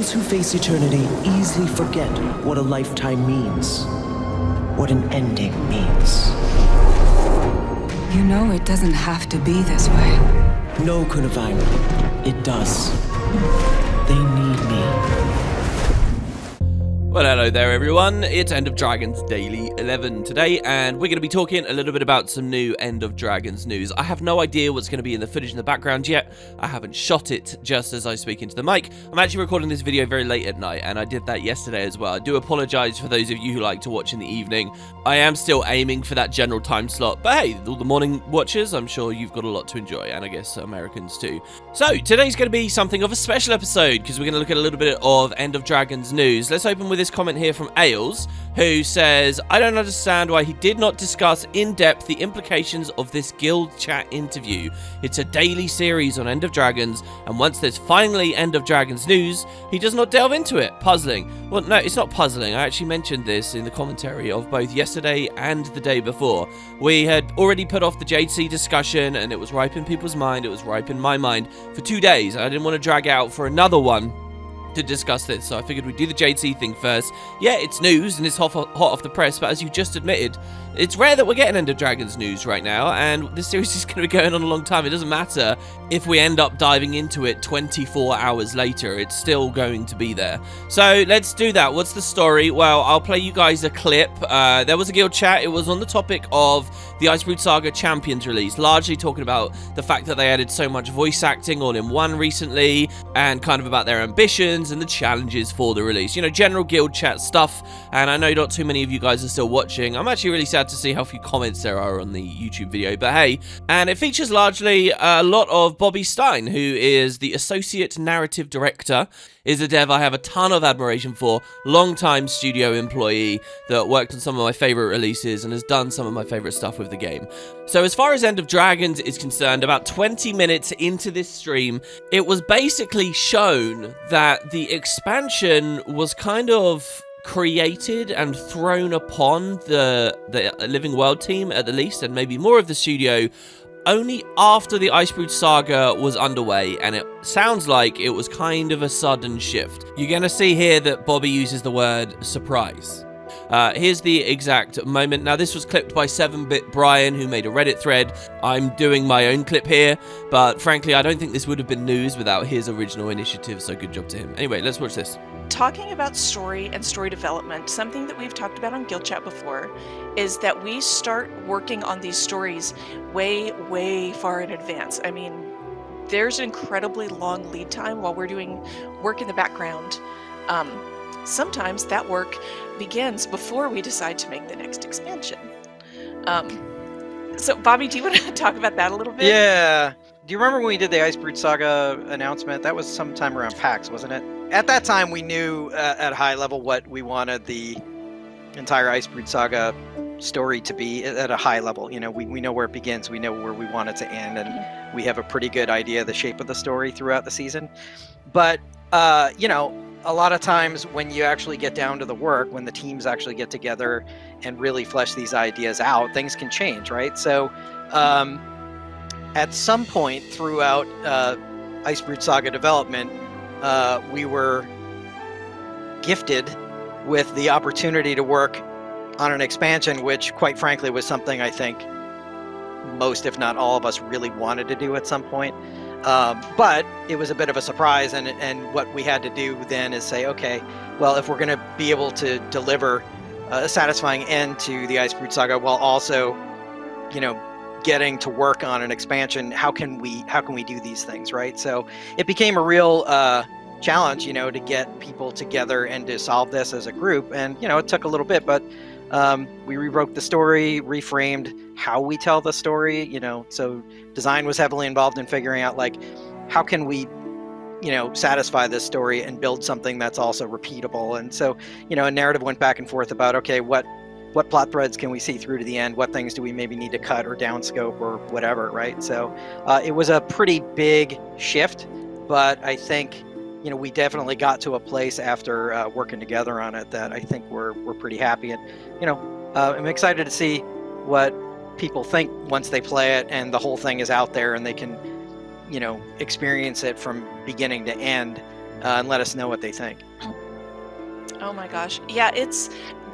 Those who face eternity easily forget what a lifetime means, what an ending means. You know it doesn't have to be this way. No, Kunavine, it does. They need me. Well, hello there everyone, it's End of Dragons Daily 11 today, and we're going to be talking a little bit about some new End of Dragons news. I have no idea what's going to be in the footage in the background yet. I haven't shot it just as I speak into the mic. I'm actually recording this video very late at night, and I did that yesterday as well. I do apologise for those of you who like to watch in the evening. I am still aiming for that general time slot, but hey, all the morning watchers, I'm sure you've got a lot to enjoy, and I guess Americans too. So, today's going to be something of a special episode, because we're going to look at a little bit of End of Dragons news. Let's open with this comment here from Ailes, who says, I don't understand why he did not discuss in depth the implications of this guild chat interview. It's a daily series on End of Dragons, and once there's finally End of Dragons news, he does not delve into it. Puzzling. Well, no, it's not puzzling. I actually mentioned this in the commentary of both yesterday and the day before. We had already put off the JC discussion, and it was ripe in people's mind, it was ripe in my mind, for 2 days. I didn't want to drag out for another one to discuss this, so I figured we'd do the JC thing first. Yeah, it's news and it's hot off the press, but as you just admitted, it's rare that we're getting End of Dragons news right now, and this series is going to be going on a long time. It doesn't matter if we end up diving into it 24 hours later, it's still going to be there. So let's do that. What's the story? Well, I'll play you guys a clip. There was a guild chat. It was on the topic of the Icebrood Saga Champions release, largely talking about the fact that they added so much voice acting all in one recently, and kind of about their ambitions and the challenges for the release. You know, general guild chat stuff, and I know not too many of you guys are still watching. I'm actually really sad to see how few comments there are on the YouTube video, but hey. And it features largely a lot of Bobby Stein, who is the Associate Narrative Director, is a dev I have a ton of admiration for, long-time studio employee that worked on some of my favourite releases and has done some of my favourite stuff with the game. So as far as End of Dragons is concerned, about 20 minutes into this stream, it was basically shown that the expansion was kind of created and thrown upon the Living World team at the least, and maybe more of the studio, only after the Icebrood Saga was underway, and it sounds like it was kind of a sudden shift. You're going to see here that Bobby uses the word surprise. Here's the exact moment. Now, this was clipped by 7-Bit Brian, who made a Reddit thread. I'm doing my own clip here, but frankly, I don't think this would have been news without his original initiative, so good job to him. Anyway, let's watch this. Talking about story and story development, something that we've talked about on Guild Chat before is that we start working on these stories way, way far in advance. I mean, there's an incredibly long lead time while we're doing work in the background. Sometimes that work begins before we decide to make the next expansion. So, Bobby, do you want to talk about that a little bit? Yeah. Do you remember when we did the Icebrood Saga announcement? That was sometime around PAX, wasn't it? At that time, we knew at a high level what we wanted the entire Icebrood Saga story to be at a high level. You know, we know where it begins, we know where we want it to end, and we have a pretty good idea of the shape of the story throughout the season. But, you know, a lot of times when you actually get down to the work, when the teams actually get together and really flesh these ideas out, things can change, right? So, at some point throughout Icebrood Saga development, we were gifted with the opportunity to work on an expansion, which quite frankly was something I think most, if not all of us, really wanted to do at some point. But it was a bit of a surprise, and what we had to do then is say, okay, well, if we're going to be able to deliver a satisfying end to the Icebrood Saga while also, you know, getting to work on an expansion, how can we do these things, right? So it became a real challenge, you know, to get people together and to solve this as a group. And, you know, it took a little bit, but we rewrote the story, reframed how we tell the story, you know, so design was heavily involved in figuring out, like, how can we, you know, satisfy this story and build something that's also repeatable. And so, you know, a narrative went back and forth about, okay, what plot threads can we see through to the end? What things do we maybe need to cut or downscope or whatever, right? So it was a pretty big shift, but I think, you know, we definitely got to a place after working together on it that I think we're pretty happy. And, you know, I'm excited to see what people think once they play it and the whole thing is out there and they can, you know, experience it from beginning to end. and let us know what they think. Oh my gosh. Yeah,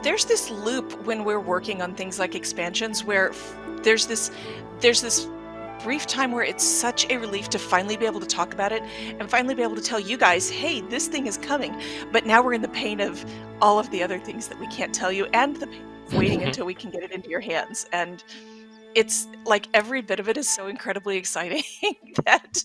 there's this loop when we're working on things like expansions where there's this brief time where it's such a relief to finally be able to talk about it and finally be able to tell you guys, hey, this thing is coming. But now we're in the pain of all of the other things that we can't tell you and the pain of waiting until we can get it into your hands. And it's like every bit of it is so incredibly exciting that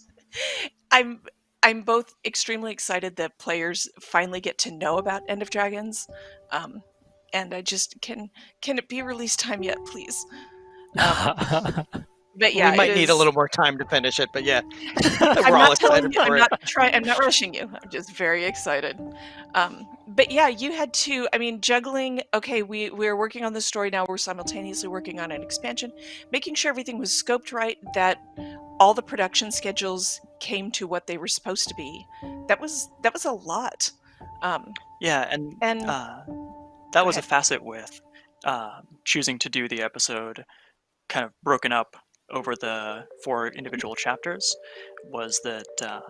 I'm both extremely excited that players finally get to know about End of Dragons, and I just can it be release time yet, please? But yeah, we might need a little more time to finish it, but yeah, I'm we're all not telling excited you. for it. I'm not rushing you. I'm just very excited. But yeah, you had to. I mean, juggling. Okay, we're working on this story now. We're simultaneously working on an expansion, making sure everything was scoped right, that all the production schedules came to what they were supposed to be. That was a lot. Yeah, and that was a facet with choosing to do the episode kind of broken up over the 4 individual chapters, was that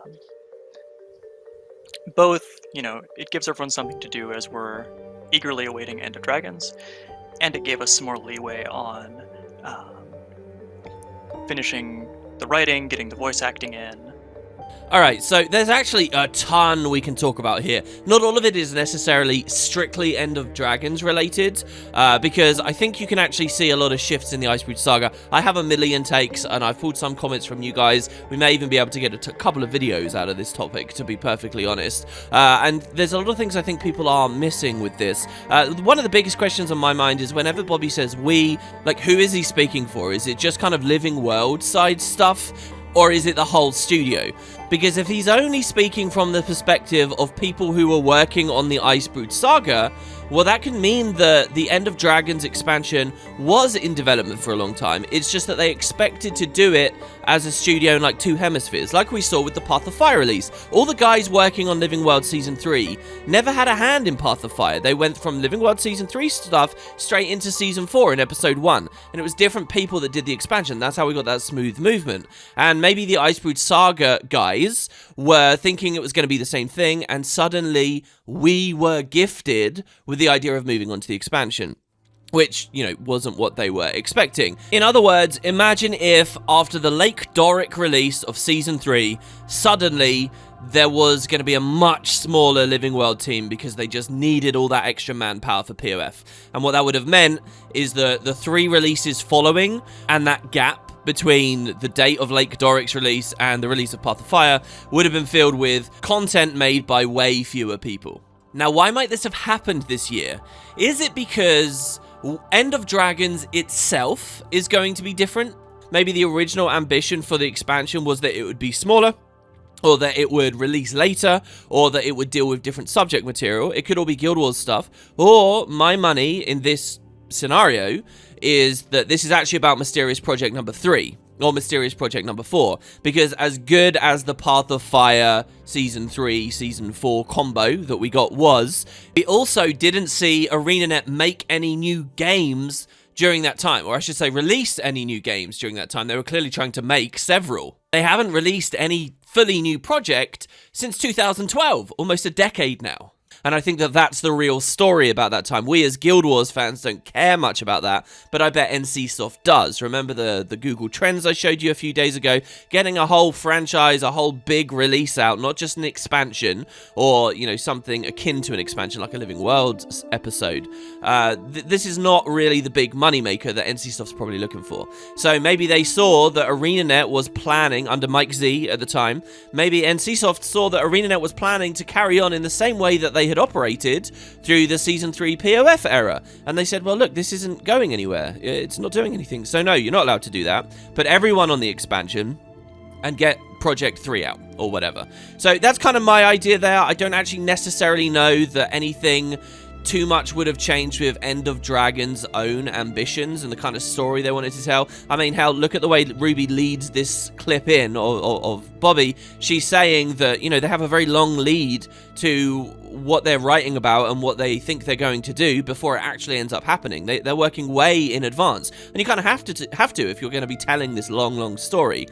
both, it gives everyone something to do as we're eagerly awaiting End of Dragons, and it gave us some more leeway on finishing the writing, getting the voice acting in. Alright, so there's actually a ton we can talk about here. Not all of it is necessarily strictly End of Dragons related, because I think you can actually see a lot of shifts in the Icebrood Saga. I have a million takes, and I've pulled some comments from you guys. We may even be able to get a couple of videos out of this topic, to be perfectly honest. And there's a lot of things I think people are missing with this. One of the biggest questions on my mind is whenever Bobby says we, like, who is he speaking for? Is it just kind of living world side stuff? Or is it the whole studio? Because if he's only speaking from the perspective of people who were working on the Icebrood Saga, well, that can mean that the End of Dragons expansion was in development for a long time. It's just that they expected to do it as a studio in like 2 hemispheres, like we saw with the Path of Fire release. All the guys working on Living World Season 3 never had a hand in Path of Fire. They went from Living World Season 3 stuff straight into Season 4 in Episode 1. And it was different people that did the expansion. That's how we got that smooth movement. And maybe the Icebrood Saga guys were thinking it was going to be the same thing, and suddenly we were gifted with the idea of moving on to the expansion, which, wasn't what they were expecting. In other words, imagine if after the Lake Doric release of Season 3, suddenly there was going to be a much smaller Living World team because they just needed all that extra manpower for POF. And what that would have meant is the 3 releases following, and that gap between the date of Lake Doric's release and the release of Path of Fire would have been filled with content made by way fewer people. Now, why might this have happened this year? Is it because End of Dragons itself is going to be different? Maybe the original ambition for the expansion was that it would be smaller, or that it would release later, or that it would deal with different subject material. It could all be Guild Wars stuff. Or my money in this scenario is that this is actually about Mysterious Project number 3, or Mysterious Project number 4, because as good as the Path of Fire Season 3, Season 4 combo that we got was, we also didn't see ArenaNet make any new games during that time, or I should say release any new games during that time. They were clearly trying to make several. They haven't released any fully new project since 2012, almost a decade now. And I think that that's the real story about that time. We as Guild Wars fans don't care much about that, but I bet NCSoft does. Remember the Google Trends I showed you a few days ago? Getting a whole franchise, a whole big release out, not just an expansion, or, something akin to an expansion like a Living World episode. This is not really the big moneymaker that NCSoft's probably looking for. So maybe they saw that ArenaNet was planning, under Mike Z at the time, maybe NCSoft saw that ArenaNet was planning to carry on in the same way that they had operated through the Season 3 POF era. And they said, well, look, this isn't going anywhere. It's not doing anything. So no, you're not allowed to do that. Put everyone on the expansion and get Project 3 out, or whatever. So that's kind of my idea there. I don't actually necessarily know that anything too much would have changed with End of Dragon's own ambitions and the kind of story they wanted to tell. I mean, hell, look at the way Ruby leads this clip in of Bobby. She's saying that, they have a very long lead to what they're writing about and what they think they're going to do before it actually ends up happening. They're working way in advance. And you kind of have to if you're going to be telling this long, long story.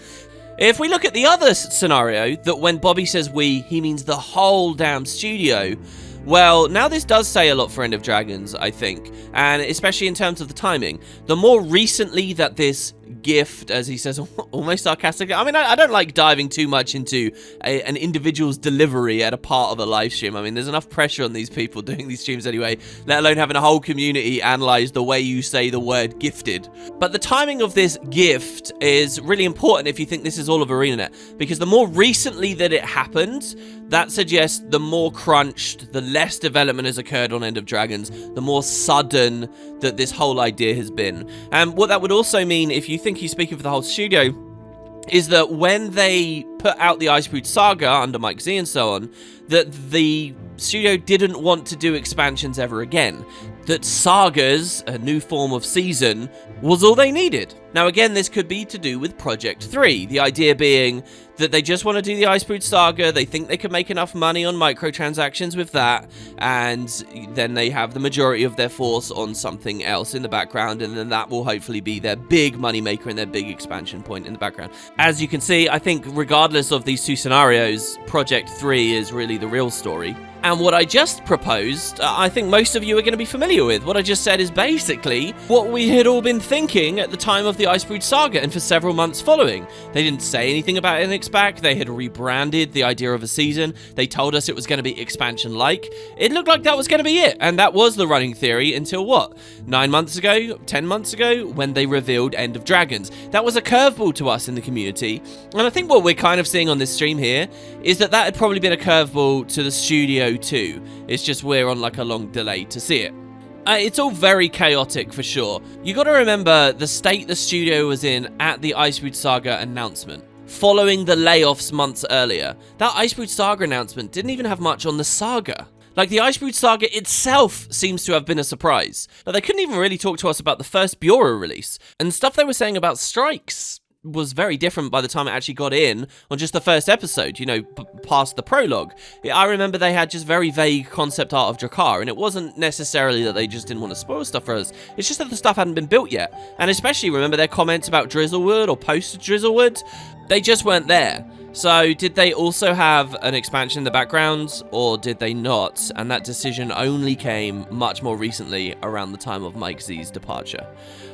If we look at the other scenario, that when Bobby says we, he means the whole damn studio, well, now this does say a lot for End of Dragons, I think, and especially in terms of the timing. The more recently that this gift, as he says, almost sarcastically, I mean, I don't like diving too much into an individual's delivery at a part of a live stream. I mean, there's enough pressure on these people doing these streams anyway, let alone having a whole community analyze the way you say the word gifted. But the timing of this gift is really important if you think this is all of ArenaNet, because the more recently that it happened, that suggests the more crunched, the less development has occurred on End of Dragons, the more sudden that this whole idea has been. And what that would also mean, if you think he's speaking for the whole studio, is that when they put out the Icebrood Saga under Mike Z and so on, that the studio didn't want to do expansions ever again. That sagas, a new form of season, was all they needed. Now again, this could be to do with Project 3, the idea being that they just want to do the Icebrood Saga, they think they can make enough money on microtransactions with that, and then they have the majority of their force on something else in the background, and then that will hopefully be their big moneymaker and their big expansion point in the background. As you can see, I think regardless of these two scenarios, Project 3 is really the real story. And what I just proposed, I think most of you are going to be familiar with. What I just said is basically what we had all been thinking at the time of the Icebrood Saga and for several months following. They didn't say anything about NX back. They had rebranded the idea of a season. They told us it was going to be expansion-like. It looked like that was going to be it. And that was the running theory until what? 9 months ago? 10 months ago? When they revealed End of Dragons. That was a curveball to us in the community. And I think what we're kind of seeing on this stream here is that that had probably been a curveball to the studio too. It's just we're on like a long delay to see it. It's all very chaotic for sure. You got to remember the state the studio was in at the Icebrood Saga announcement. Following the layoffs months earlier, that Icebrood Saga announcement didn't even have much on the saga. Like, the Icebrood Saga itself seems to have been a surprise. Now, they couldn't even really talk to us about the first Bureau release, and stuff they were saying about strikes was very different by the time it actually got in on just the first episode, you know, past the prologue. I remember they had just very vague concept art of Drakkar, and it wasn't necessarily that they just didn't want to spoil stuff for us, it's just that the stuff hadn't been built yet. And especially remember their comments about Drizzlewood or post-Drizzlewood, they just weren't there. So did they also have an expansion in the background, or did they not? And that decision only came much more recently around the time of Mike Z's departure.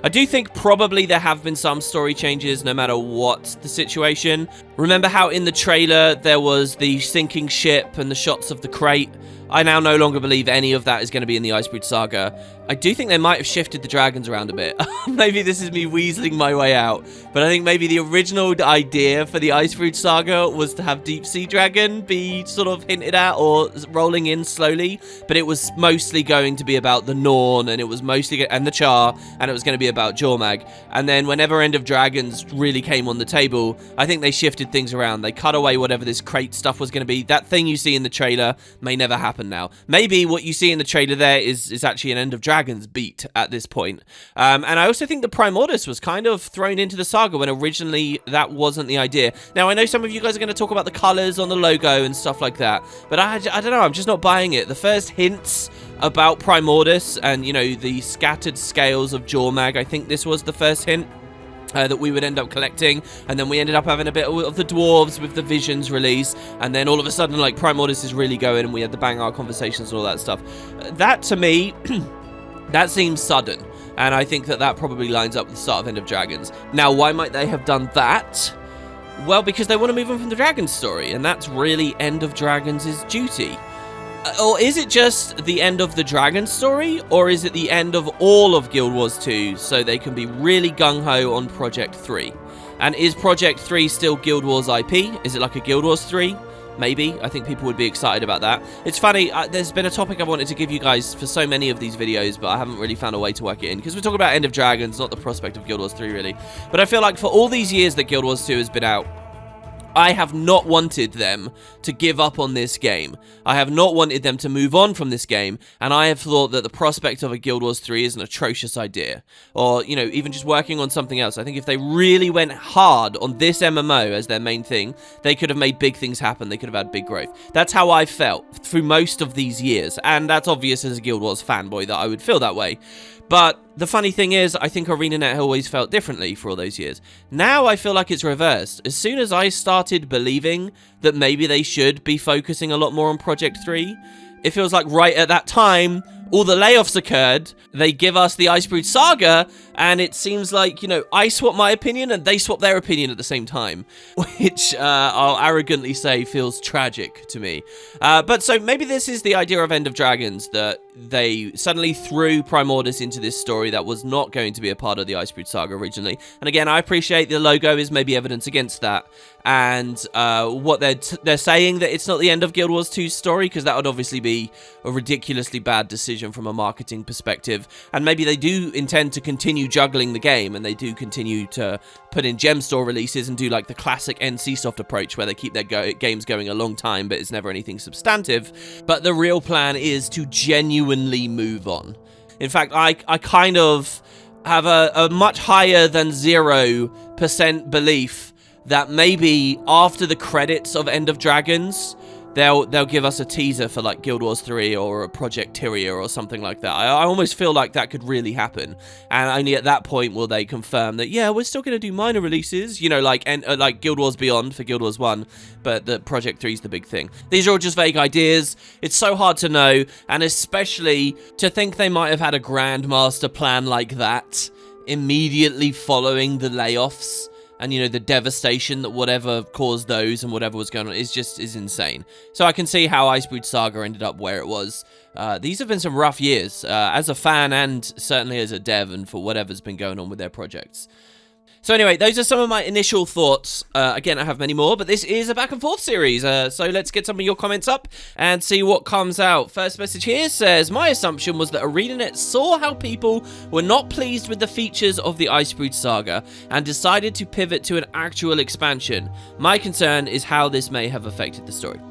I do think probably there have been some story changes no matter what the situation. Remember how in the trailer there was the sinking ship and the shots of the crate? I now no longer believe any of that is going to be in the Icebrood Saga. I do think they might have shifted the dragons around a bit. Maybe this is me weaseling my way out, but I think maybe the original idea for the Icebrood Saga was to have Deep Sea Dragon be sort of hinted at or rolling in slowly, but it was mostly going to be about the Norn, and it was mostly, and the Char, and it was going to be about Jormag. And then whenever End of Dragons really came on the table, I think they shifted things around. They cut away whatever this crate stuff was going to be. That thing you see in the trailer may never happen now. Maybe what you see in the trailer there is actually an End of Dragons beat at this point. And I also think the Primordus was kind of thrown into the saga when originally that wasn't the idea. Now, I know some of you guys are going to talk about the colors on the logo and stuff like that, but I don't know, I'm just not buying it. The first hints about Primordus and, you know, the scattered scales of Jormag, I think this was the first hint that we would end up collecting, and then we ended up having a bit of the dwarves with the Visions release, and then all of a sudden, like, Primordus is really going, and we had the Bangar conversations and all that stuff. That, to me, that seems sudden, and I think that that probably lines up with the start of End of Dragons. Now, why might they have done that? Well, because they want to move on from the Dragon story, and that's really End of Dragons' duty. Or is it just the end of the Dragon story, or is it the end of all of Guild Wars 2 so they can be really gung-ho on Project 3? And is Project 3 still Guild Wars IP? Is it like a Guild Wars 3? Maybe. I think people would be excited about that. It's funny, there's been a topic I wanted to give you guys for so many of these videos, but I haven't really found a way to work it in, because we're talking about End of Dragons, not the prospect of Guild Wars 3, really. But I feel like for all these years that Guild Wars 2 has been out, I have not wanted them to give up on this game. I have not wanted them to move on from this game, and I have thought that the prospect of a Guild Wars 3 is an atrocious idea. Or, you know, even just working on something else. I think if they really went hard on this MMO as their main thing, they could have made big things happen. They could have had big growth. That's how I felt through most of these years, and that's obvious as a Guild Wars fanboy that I would feel that way. But the funny thing is, I think ArenaNet always felt differently for all those years. Now I feel like it's reversed. As soon as I started believing that maybe they should be focusing a lot more on Project 3, it feels like right at that time, all the layoffs occurred, they give us the Icebrood Saga, and it seems like, you know, I swap my opinion and they swap their opinion at the same time, which I'll arrogantly say feels tragic to me. But so maybe this is the idea of End of Dragons, that they suddenly threw Primordus into this story that was not going to be a part of the Icebrood Saga originally. And again, I appreciate the logo is maybe evidence against that. And what they're saying that it's not the end of Guild Wars 2's story, because that would obviously be a ridiculously bad decision from a marketing perspective. And maybe they do intend to continue juggling the game, and they do continue to put in gem store releases and do like the classic NCSoft approach where they keep their games going a long time, but it's never anything substantive. But the real plan is to genuinely move on. In fact, I kind of have a much higher than 0% belief that maybe after the credits of End of Dragons, they'll give us a teaser for like Guild Wars 3 or a Project Tyria or something like that. I almost feel like that could really happen, and only at that point will they confirm that, yeah, we're still going to do minor releases, you know, like Guild Wars Beyond for Guild Wars 1, but the Project 3 is the big thing. These are all just vague ideas. It's so hard to know, and especially to think they might have had a grandmaster plan like that immediately following the layoffs. And, you know, the devastation that whatever caused those and whatever was going on is insane. So I can see how Icebrood Saga ended up where it was. These have been some rough years, as a fan and certainly as a dev, and for whatever's been going on with their projects. So anyway, those are some of my initial thoughts. Again, I have many more, but this is a back and forth series. So let's get some of your comments up and see what comes out. First message here says, my assumption was that ArenaNet saw how people were not pleased with the features of the Icebrood Saga and decided to pivot to an actual expansion. My concern is how this may have affected the story.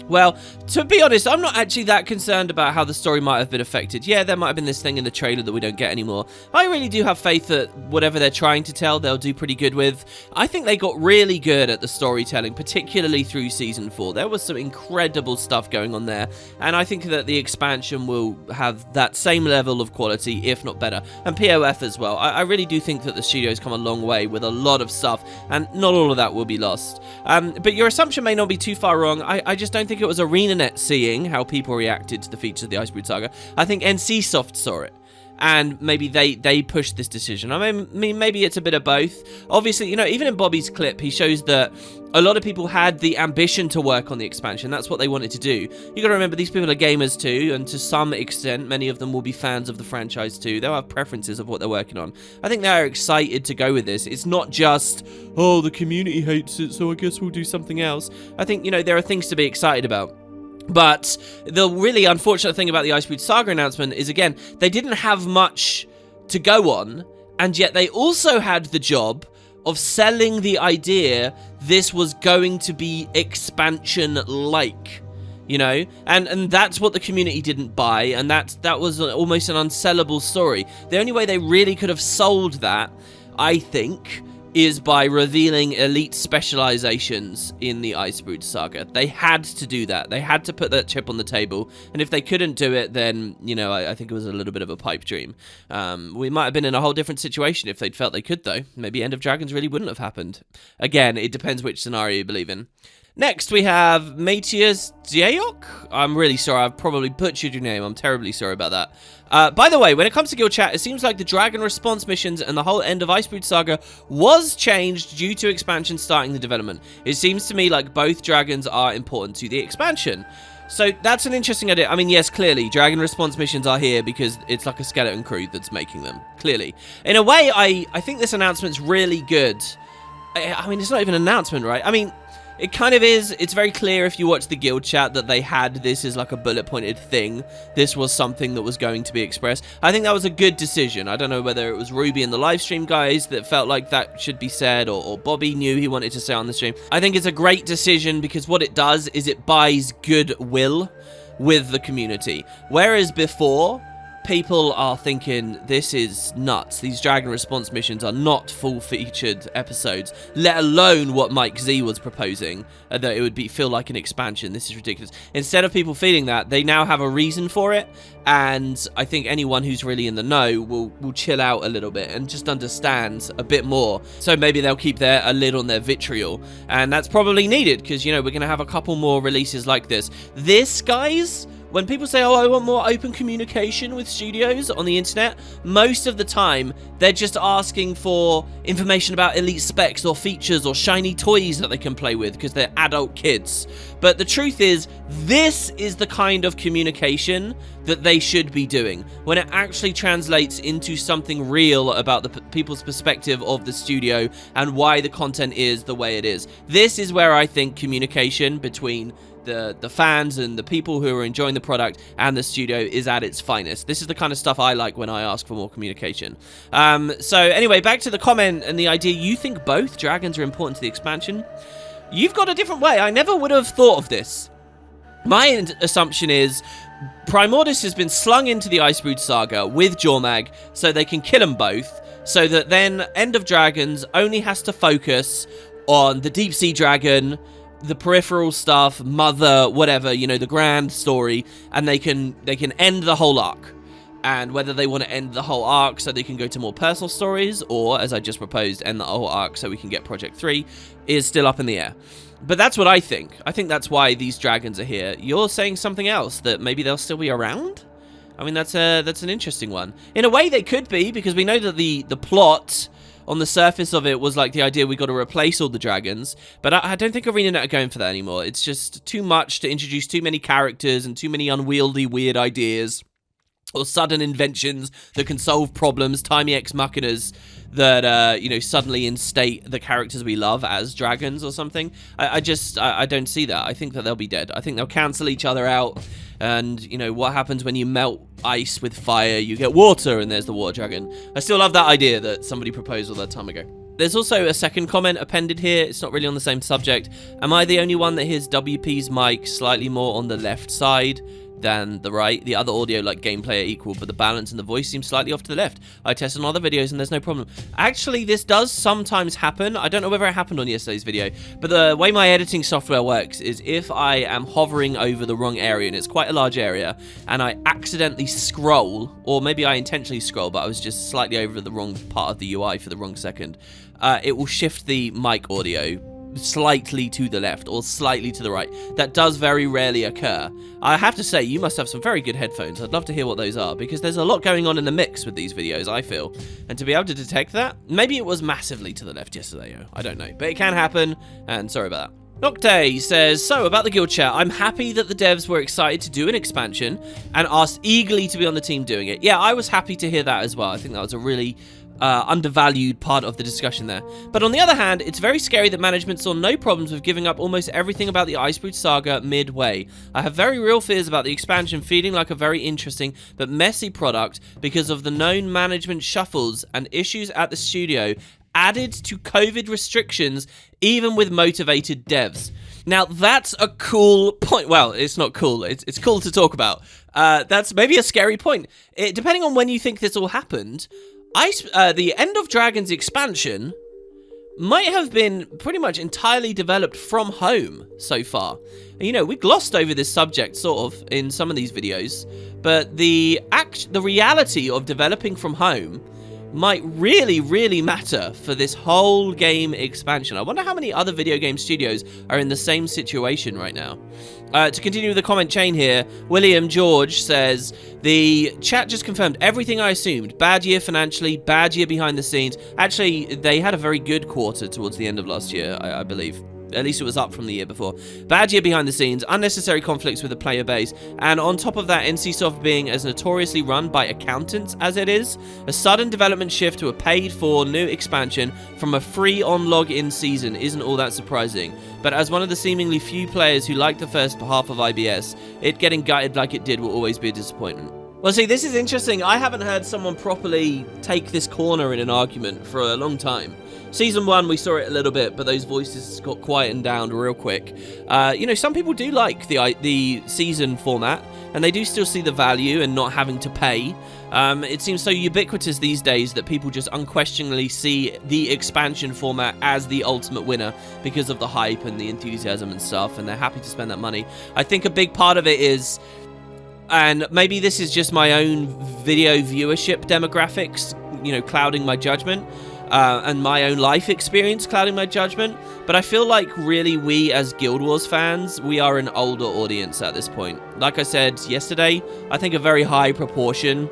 Well, to be honest, I'm not actually that concerned about how the story might have been affected. Yeah, there might have been this thing in the trailer that we don't get anymore. I really do have faith that whatever they're trying to tell, they'll do pretty good with. I think they got really good at the storytelling, particularly through Season 4. There was some incredible stuff going on there, and I think that the expansion will have that same level of quality, if not better. And POF as well. I really do think that the studio's come a long way with a lot of stuff, and not all of that will be lost. But your assumption may not be too far wrong. I just don't think it was ArenaNet seeing how people reacted to the features of the Icebrood Saga. I think NCSoft saw it, and maybe they pushed this decision. I mean, maybe it's a bit of both. Obviously, you know, even in Bobby's clip, he shows that a lot of people had the ambition to work on the expansion. That's what they wanted to do. You got to remember, these people are gamers too, and to some extent, many of them will be fans of the franchise too. They'll have preferences of what they're working on. I think they're excited to go with this. It's not just, oh, the community hates it, so I guess we'll do something else. I think, you know, there are things to be excited about. But the really unfortunate thing about the Icebrood Saga announcement is, again, they didn't have much to go on, and yet they also had the job of selling the idea this was going to be expansion-like, you know? And that's what the community didn't buy, and that was almost an unsellable story. The only way they really could have sold that, I think, is by revealing elite specializations in the Icebrood Saga. They had to do that. They had to put that chip on the table, and if they couldn't do it, then, you know, I think it was a little bit of a pipe dream. We might have been in a whole different situation if they'd felt they could, though. Maybe End of Dragons really wouldn't have happened. Again, it depends which scenario you believe in. Next, we have Matthias Diayok. I'm really sorry, I've probably butchered your name. I'm terribly sorry about that. By the way, when it comes to guild chat, it seems like the dragon response missions and the whole end of Icebrood Saga was changed due to expansion starting the development. It seems to me like both dragons are important to the expansion. So that's an interesting idea. I mean, yes, clearly, dragon response missions are here because it's like a skeleton crew that's making them, clearly. In a way, I think this announcement's really good. I mean, it's not even an announcement, right? I mean, it kind of is. It's very clear if you watch the guild chat that they had this as like a bullet pointed thing. This was something that was going to be expressed. I think that was a good decision. I don't know whether it was Ruby and the live stream guys that felt like that should be said, or Bobby knew he wanted to say on the stream. I think it's a great decision because what it does is it buys goodwill with the community. Whereas before, people are thinking this is nuts. These Dragon Response missions are not full-featured episodes, let alone what Mike Z was proposing, that it would feel like an expansion. This is ridiculous. Instead of people feeling that, they now have a reason for it, and I think anyone who's really in the know will chill out a little bit and just understand a bit more. So maybe they'll keep a lid on their vitriol, and that's probably needed, because, you know, we're going to have a couple more releases like this. This, guys... When people say, oh, I want more open communication with studios on the internet, most of the time, they're just asking for information about elite specs or features or shiny toys that they can play with because they're adult kids. But the truth is, this is the kind of communication that they should be doing when it actually translates into something real about the people's perspective of the studio and why the content is the way it is. This is where I think communication between the fans and the people who are enjoying the product and the studio is at its finest. This is the kind of stuff I like when I ask for more communication. So anyway, back to the comment and the idea. You think both dragons are important to the expansion? You've got a different way. I never would have thought of this. My assumption is Primordus has been slung into the Icebrood Saga with Jormag so they can kill them both, so that then End of Dragons only has to focus on the Deep Sea Dragon, the peripheral stuff, Mother, whatever, you know, the grand story, and they can end the whole arc. And whether they want to end the whole arc so they can go to more personal stories, or, as I just proposed, end the whole arc so we can get Project 3, is still up in the air. But that's what I think. I think that's why these dragons are here. You're saying something else, that maybe they'll still be around? I mean, that's an interesting one. In a way, they could be, because we know that the plot on the surface of it was like the idea we got to replace all the dragons, but I don't think ArenaNet are going for that anymore. It's just too much to introduce too many characters and too many unwieldy, weird ideas, or sudden inventions that can solve problems, timey ex machinas that, you know, suddenly instate the characters we love as dragons or something. I don't see that. I think that they'll be dead. I think they'll cancel each other out. And, you know, what happens when you melt ice with fire? You get water, and there's the water dragon. I still love that idea that somebody proposed all that time ago. There's also a second comment appended here. It's not really on the same subject. Am I the only one that hears WP's mic slightly more on the left side than the right? The other audio, like gameplay, are equal, but the balance and the voice seems slightly off to the left. I tested on other videos and there's no problem. Actually, this does sometimes happen. I don't know whether it happened on yesterday's video, but the way my editing software works is if I am hovering over the wrong area, and it's quite a large area, and I accidentally scroll, or maybe I intentionally scroll, but I was just slightly over the wrong part of the UI for the wrong second, it will shift the mic audio slightly to the left or slightly to the right. That does very rarely occur. I have to say, you must have some very good headphones. I'd love to hear what those are, because there's a lot going on in the mix with these videos, I feel. And to be able to detect that, maybe it was massively to the left yesterday, I don't know. But it can happen, and sorry about that. Nocte says, so about the guild chat, I'm happy that the devs were excited to do an expansion and asked eagerly to be on the team doing it. Yeah, I was happy to hear that as well. I think that was a really undervalued part of the discussion there. But on the other hand, it's very scary that management saw no problems with giving up almost everything about the Icebrood Saga midway. I have very real fears about the expansion feeling like a very interesting but messy product because of the known management shuffles and issues at the studio added to COVID restrictions, even with motivated devs. Now, that's a cool point. Well, it's not cool. It's cool to talk about. That's maybe a scary point. Depending on when you think this all happened, the End of Dragons expansion might have been pretty much entirely developed from home so far. You know, we glossed over this subject sort of in some of these videos, but the reality of developing from home might really, really matter for this whole game expansion. I wonder how many other video game studios are in the same situation right now. To continue with the comment chain here, William George says, the chat just confirmed everything I assumed. Bad year financially, bad year behind the scenes. Actually, they had a very good quarter towards the end of last year, I believe. At least it was up from the year before. Bad year behind the scenes, unnecessary conflicts with the player base, and on top of that, NCSoft being as notoriously run by accountants as it is, a sudden development shift to a paid-for new expansion from a free on-login season isn't all that surprising. But as one of the seemingly few players who liked the first half of IBS, it getting gutted like it did will always be a disappointment. Well, see, this is interesting. I haven't heard someone properly take this corner in an argument for a long time. Season 1, we saw it a little bit, but those voices got quietened down real quick. Some people do like the season format, and they do still see the value in not having to pay. It seems so ubiquitous these days that people just unquestioningly see the expansion format as the ultimate winner because of the hype and the enthusiasm and stuff, and they're happy to spend that money. I think a big part of it is, and maybe this is just my own video viewership demographics, clouding my judgment, and my own life experience clouding my judgment, but I feel like really we as Guild Wars fans, we are an older audience at this point. Like I said yesterday, I think a very high proportion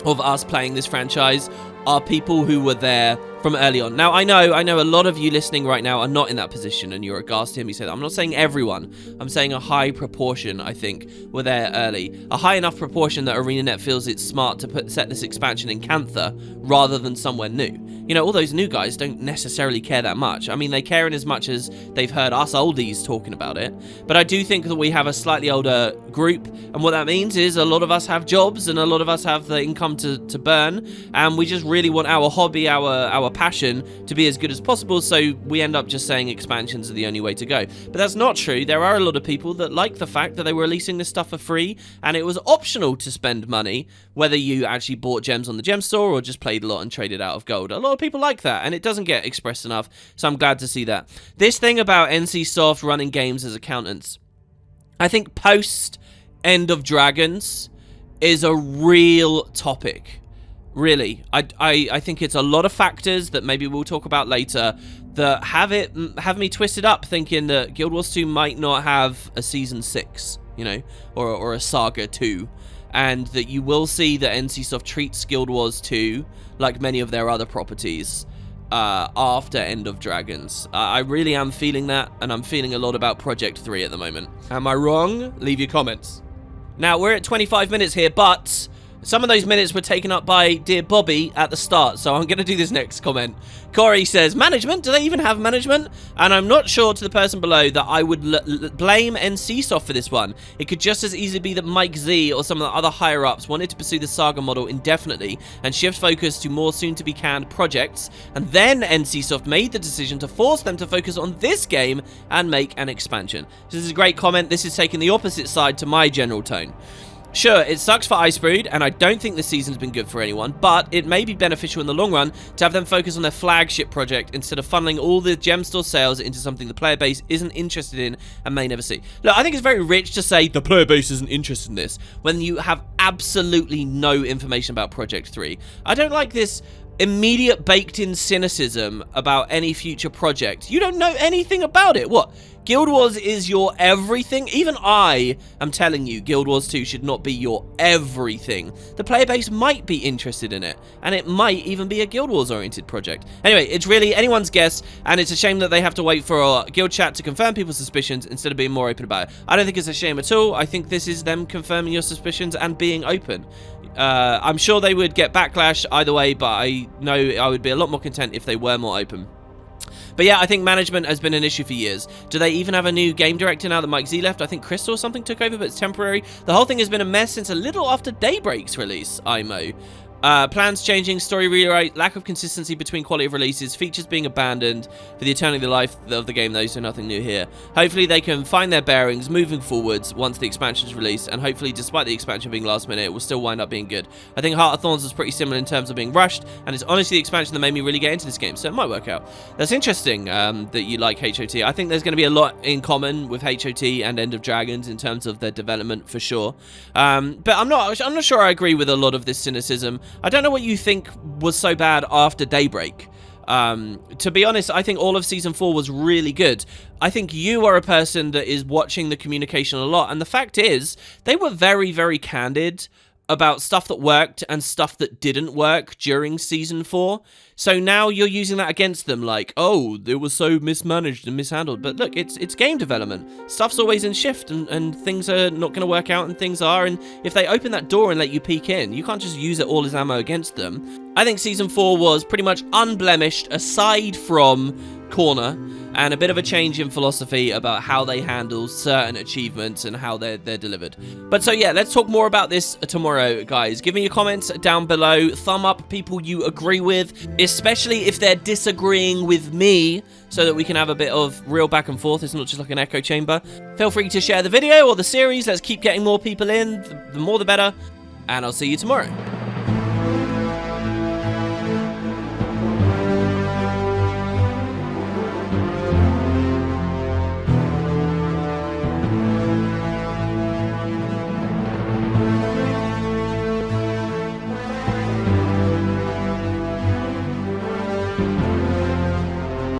of us playing this franchise are people who were there from early on. Now, I know a lot of you listening right now are not in that position, and you're aghast to hear me say that. I'm not saying everyone. I'm saying a high proportion, I think, were there early. A high enough proportion that ArenaNet feels it's smart to set this expansion in Cantha rather than somewhere new. All those new guys don't necessarily care that much. I mean, they care in as much as they've heard us oldies talking about it. But I do think that we have a slightly older group, and what that means is a lot of us have jobs, and a lot of us have the income to burn, and we just really want our hobby, our passion to be as good as possible, so we end up just saying expansions are the only way to go. But that's not true. There are a lot of people that like the fact that they were releasing this stuff for free, and it was optional to spend money, whether you actually bought gems on the gem store or just played a lot and traded out of gold. A lot of people like that, and it doesn't get expressed enough, so I'm glad to see that. This thing about NCSoft running games as accountants, I think post End of Dragons is a real topic. Really, I think it's a lot of factors that maybe we'll talk about later that have me twisted up thinking that Guild Wars 2 might not have a Season 6, or a Saga 2, and that you will see that NCSoft treats Guild Wars 2 like many of their other properties after End of Dragons. I really am feeling that, and I'm feeling a lot about Project 3 at the moment. Am I wrong? Leave your comments. Now, we're at 25 minutes here, but some of those minutes were taken up by dear Bobby at the start, so I'm going to do this next comment. Corey says, management? Do they even have management? And I'm not sure, to the person below, that I would blame NCSoft for this one. It could just as easily be that Mike Z or some of the other higher-ups wanted to pursue the Saga model indefinitely and shift focus to more soon-to-be canned projects, and then NCSoft made the decision to force them to focus on this game and make an expansion. This is a great comment. This is taking the opposite side to my general tone. Sure, it sucks for Icebrood, and I don't think this season's been good for anyone, but it may be beneficial in the long run to have them focus on their flagship project instead of funneling all the gem store sales into something the player base isn't interested in and may never see. Look, I think it's very rich to say the player base isn't interested in this when you have absolutely no information about Project 3. I don't like this immediate baked-in cynicism about any future project. You don't know anything about it. What? Guild Wars is your everything? Even I am telling you Guild Wars 2 should not be your everything. The player base might be interested in it, and it might even be a Guild Wars oriented project. Anyway, it's really anyone's guess, and it's a shame that they have to wait for Guild Chat to confirm people's suspicions instead of being more open about it. I don't think it's a shame at all. I think this is them confirming your suspicions and being open. I'm sure they would get backlash either way, but I know I would be a lot more content if they were more open. But yeah, I think management has been an issue for years. Do they even have a new game director now that Mike Z left? I think Crystal or something took over, but it's temporary. The whole thing has been a mess since a little after Daybreak's release, IMO. Plans changing, story rewrite, lack of consistency between quality of releases, features being abandoned for the eternity of the life of the game though, so nothing new here. Hopefully they can find their bearings moving forwards once the expansion is released, and hopefully despite the expansion being last minute, it will still wind up being good. I think Heart of Thorns was pretty similar in terms of being rushed, and it's honestly the expansion that made me really get into this game, so it might work out. That's interesting that you like HOT. I think there's going to be a lot in common with HOT and End of Dragons in terms of their development for sure. But I'm not sure I agree with a lot of this cynicism. I don't know what you think was so bad after Daybreak. To be honest, I think all of Season 4 was really good. I think you are a person that is watching the communication a lot, and the fact is, they were very, very candid about stuff that worked and stuff that didn't work during Season 4. So now you're using that against them, like, oh, it was so mismanaged and mishandled. But look, it's game development. Stuff's always in shift, and things are not going to work out, and things are. And if they open that door and let you peek in, you can't just use it all as ammo against them. I think Season 4 was pretty much unblemished, aside from corner, and a bit of a change in philosophy about how they handle certain achievements and how they're delivered. But so yeah, let's talk more about this tomorrow, guys. Give me your comments down below. Thumb up people you agree with, especially if they're disagreeing with me, so that we can have a bit of real back and forth. It's not just like an echo chamber. Feel free to share the video or the series. Let's keep getting more people in. The more the better. And I'll see you tomorrow.